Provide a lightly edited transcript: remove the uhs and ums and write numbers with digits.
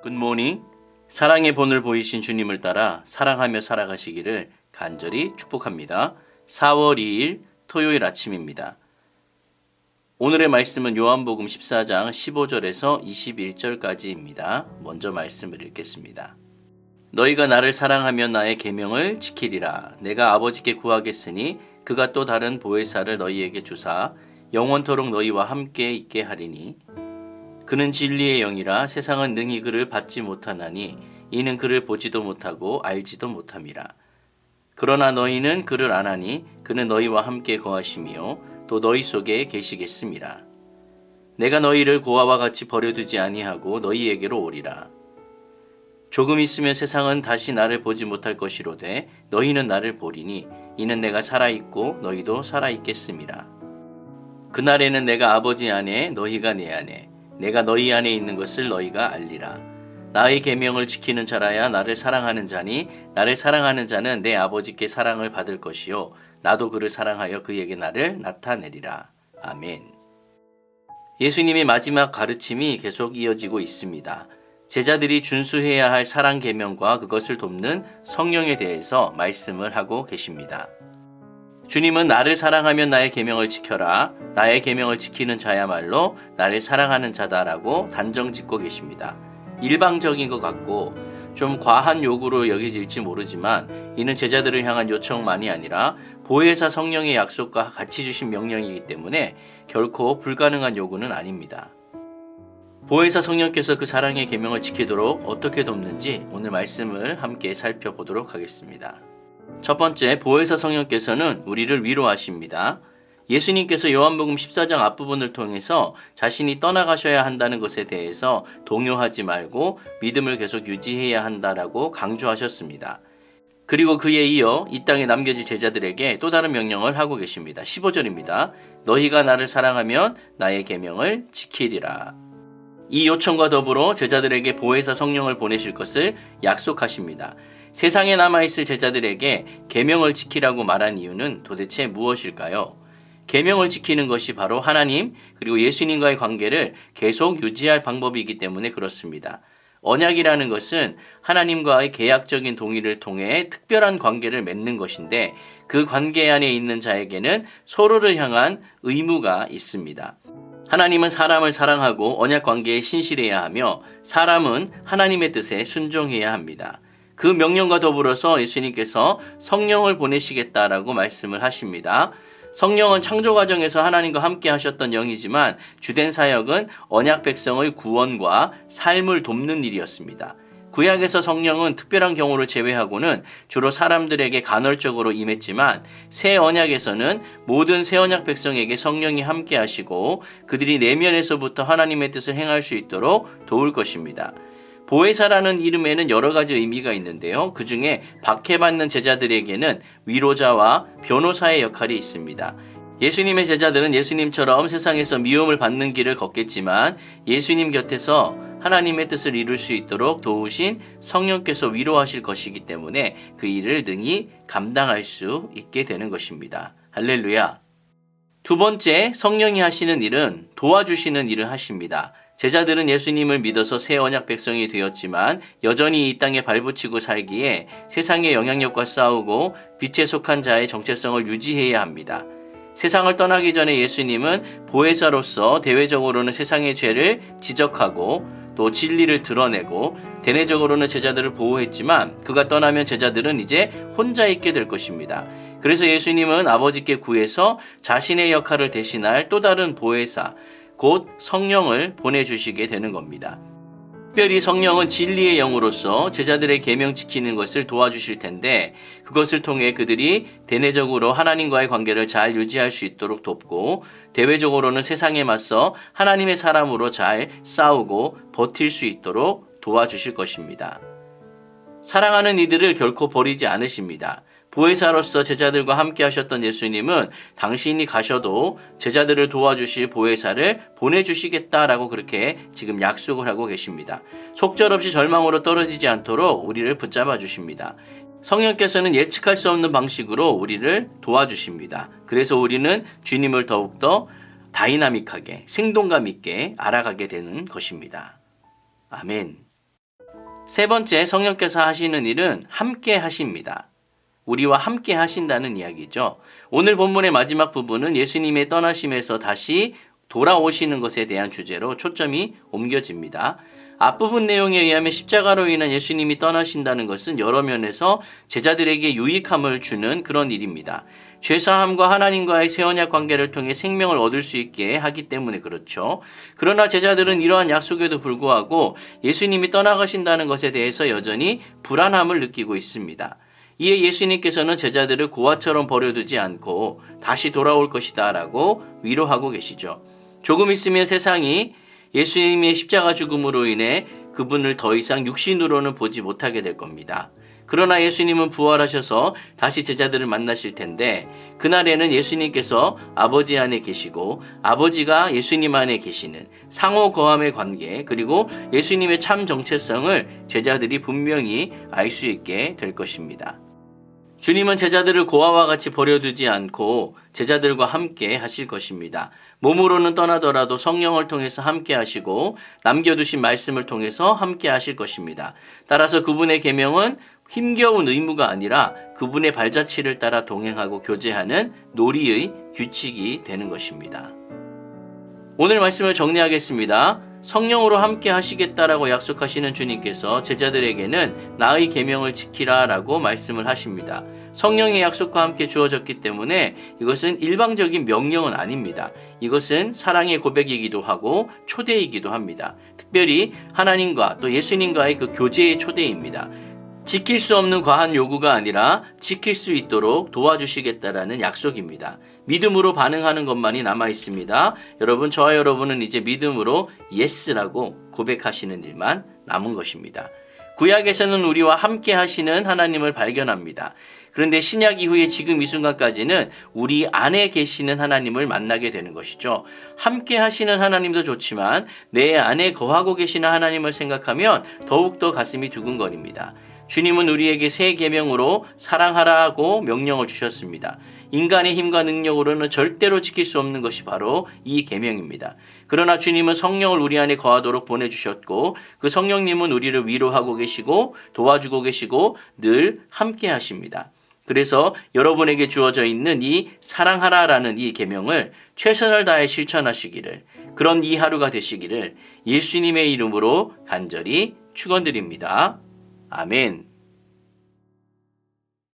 굿모닝. 사랑의 본을 보이신 주님을 따라 사랑하며 살아가시기를 간절히 축복합니다. 4월 2일 토요일 아침입니다. 오늘의 말씀은 요한복음 14장 15절에서 21절까지입니다. 먼저 말씀을 읽겠습니다. 너희가 나를 사랑하면 나의 계명을 지키리라. 내가 아버지께 구하겠으니 그가 또 다른 보혜사를 너희에게 주사 영원토록 너희와 함께 있게 하리니 그는 진리의 영이라. 세상은 능히 그를 받지 못하나니 이는 그를 보지도 못하고 알지도 못함이라. 그러나 너희는 그를 아나니 그는 너희와 함께 거하시며 또 너희 속에 계시겠음이라. 내가 너희를 고아와 같이 버려두지 아니하고 너희에게로 오리라. 조금 있으면 세상은 다시 나를 보지 못할 것이로되 너희는 나를 보리니 이는 내가 살아있고 너희도 살아있겠음이라. 그날에는 내가 아버지 안에 너희가 내 안에 내가 너희 안에 있는 것을 너희가 알리라. 나의 계명을 지키는 자라야 나를 사랑하는 자니 나를 사랑하는 자는 내 아버지께 사랑을 받을 것이요 나도 그를 사랑하여 그에게 나를 나타내리라. 아멘. 예수님의 마지막 가르침이 계속 이어지고 있습니다. 제자들이 준수해야 할 사랑 계명과 그것을 돕는 성령에 대해서 말씀을 하고 계십니다. 주님은 나를 사랑하면 나의 계명을 지켜라. 나의 계명을 지키는 자야말로 나를 사랑하는 자다라고 단정 짓고 계십니다. 일방적인 것 같고 좀 과한 요구로 여겨질지 모르지만 이는 제자들을 향한 요청만이 아니라 보혜사 성령의 약속과 같이 주신 명령이기 때문에 결코 불가능한 요구는 아닙니다. 보혜사 성령께서 그 사랑의 계명을 지키도록 어떻게 돕는지 오늘 말씀을 함께 살펴보도록 하겠습니다. 첫 번째, 보혜사 성령께서는 우리를 위로하십니다. 예수님께서 요한복음 14장 앞부분을 통해서 자신이 떠나가셔야 한다는 것에 대해서 동요하지 말고 믿음을 계속 유지해야 한다라고 강조하셨습니다. 그리고 그에 이어 이 땅에 남겨질 제자들에게 또 다른 명령을 하고 계십니다. 15절입니다. 너희가 나를 사랑하면 나의 계명을 지키리라. 이 요청과 더불어 제자들에게 보혜사 성령을 보내실 것을 약속하십니다. 세상에 남아있을 제자들에게 계명을 지키라고 말한 이유는 도대체 무엇일까요? 계명을 지키는 것이 바로 하나님 그리고 예수님과의 관계를 계속 유지할 방법이기 때문에 그렇습니다. 언약이라는 것은 하나님과의 계약적인 동의를 통해 특별한 관계를 맺는 것인데 그 관계 안에 있는 자에게는 서로를 향한 의무가 있습니다. 하나님은 사람을 사랑하고 언약 관계에 신실해야 하며 사람은 하나님의 뜻에 순종해야 합니다. 그 명령과 더불어서 예수님께서 성령을 보내시겠다라고 말씀을 하십니다. 성령은 창조 과정에서 하나님과 함께 하셨던 영이지만 주된 사역은 언약 백성의 구원과 삶을 돕는 일이었습니다. 구약에서 성령은 특별한 경우를 제외하고는 주로 사람들에게 간헐적으로 임했지만 새 언약에서는 모든 새 언약 백성에게 성령이 함께 하시고 그들이 내면에서부터 하나님의 뜻을 행할 수 있도록 도울 것입니다. 보혜사라는 이름에는 여러 가지 의미가 있는데요. 그 중에 박해받는 제자들에게는 위로자와 변호사의 역할이 있습니다. 예수님의 제자들은 예수님처럼 세상에서 미움을 받는 길을 걷겠지만 예수님 곁에서 하나님의 뜻을 이룰 수 있도록 도우신 성령께서 위로하실 것이기 때문에 그 일을 능히 감당할 수 있게 되는 것입니다. 할렐루야. 두 번째, 성령이 하시는 일은 도와주시는 일을 하십니다. 제자들은 예수님을 믿어서 새 언약 백성이 되었지만 여전히 이 땅에 발붙이고 살기에 세상의 영향력과 싸우고 빛에 속한 자의 정체성을 유지해야 합니다. 세상을 떠나기 전에 예수님은 보혜사로서 대외적으로는 세상의 죄를 지적하고 또 진리를 드러내고 대내적으로는 제자들을 보호했지만 그가 떠나면 제자들은 이제 혼자 있게 될 것입니다. 그래서 예수님은 아버지께 구해서 자신의 역할을 대신할 또 다른 보혜사 곧 성령을 보내주시게 되는 겁니다. 특별히 성령은 진리의 영으로서 제자들의 계명 지키는 것을 도와주실 텐데 그것을 통해 그들이 대내적으로 하나님과의 관계를 잘 유지할 수 있도록 돕고 대외적으로는 세상에 맞서 하나님의 사람으로 잘 싸우고 버틸 수 있도록 도와주실 것입니다. 사랑하는 이들을 결코 버리지 않으십니다. 보혜사로서 제자들과 함께 하셨던 예수님은 당신이 가셔도 제자들을 도와주실 보혜사를 보내주시겠다라고 그렇게 지금 약속을 하고 계십니다. 속절없이 절망으로 떨어지지 않도록 우리를 붙잡아 주십니다. 성령께서는 예측할 수 없는 방식으로 우리를 도와주십니다. 그래서 우리는 주님을 더욱더 다이나믹하게 생동감 있게 알아가게 되는 것입니다. 아멘. 세 번째, 성령께서 하시는 일은 함께 하십니다. 우리와 함께 하신다는 이야기죠. 오늘 본문의 마지막 부분은 예수님의 떠나심에서 다시 돌아오시는 것에 대한 주제로 초점이 옮겨집니다. 앞부분 내용에 의하면 십자가로 인한 예수님이 떠나신다는 것은 여러 면에서 제자들에게 유익함을 주는 그런 일입니다. 죄사함과 하나님과의 새 언약 관계를 통해 생명을 얻을 수 있게 하기 때문에 그렇죠. 그러나 제자들은 이러한 약속에도 불구하고 예수님이 떠나가신다는 것에 대해서 여전히 불안함을 느끼고 있습니다. 이에 예수님께서는 제자들을 고아처럼 버려두지 않고 다시 돌아올 것이다 라고 위로하고 계시죠. 조금 있으면 세상이 예수님의 십자가 죽음으로 인해 그분을 더 이상 육신으로는 보지 못하게 될 겁니다. 그러나 예수님은 부활하셔서 다시 제자들을 만나실 텐데 그날에는 예수님께서 아버지 안에 계시고 아버지가 예수님 안에 계시는 상호 거함의 관계 그리고 예수님의 참 정체성을 제자들이 분명히 알 수 있게 될 것입니다. 주님은 제자들을 고아와 같이 버려두지 않고 제자들과 함께 하실 것입니다. 몸으로는 떠나더라도 성령을 통해서 함께 하시고 남겨두신 말씀을 통해서 함께 하실 것입니다. 따라서 그분의 계명은 힘겨운 의무가 아니라 그분의 발자취를 따라 동행하고 교제하는 놀이의 규칙이 되는 것입니다. 오늘 말씀을 정리하겠습니다. 성령으로 함께 하시겠다라고 약속하시는 주님께서 제자들에게는 나의 계명을 지키라 라고 말씀을 하십니다. 성령의 약속과 함께 주어졌기 때문에 이것은 일방적인 명령은 아닙니다. 이것은 사랑의 고백이기도 하고 초대이기도 합니다. 특별히 하나님과 또 예수님과의 그 교제의 초대입니다. 지킬 수 없는 과한 요구가 아니라 지킬 수 있도록 도와주시겠다라는 약속입니다. 믿음으로 반응하는 것만이 남아 있습니다. 여러분, 저와 여러분은 이제 믿음으로 예스라고 고백하시는 일만 남은 것입니다. 구약에서는 우리와 함께 하시는 하나님을 발견합니다. 그런데 신약 이후에 지금 이 순간까지는 우리 안에 계시는 하나님을 만나게 되는 것이죠. 함께 하시는 하나님도 좋지만 내 안에 거하고 계시는 하나님을 생각하면 더욱더 가슴이 두근거립니다. 주님은 우리에게 새 계명으로 사랑하라고 명령을 주셨습니다. 인간의 힘과 능력으로는 절대로 지킬 수 없는 것이 바로 이 계명입니다. 그러나 주님은 성령을 우리 안에 거하도록 보내주셨고 그 성령님은 우리를 위로하고 계시고 도와주고 계시고 늘 함께 하십니다. 그래서 여러분에게 주어져 있는 이 사랑하라라는 이 계명을 최선을 다해 실천하시기를, 그런 이 하루가 되시기를 예수님의 이름으로 간절히 축원드립니다. 아멘.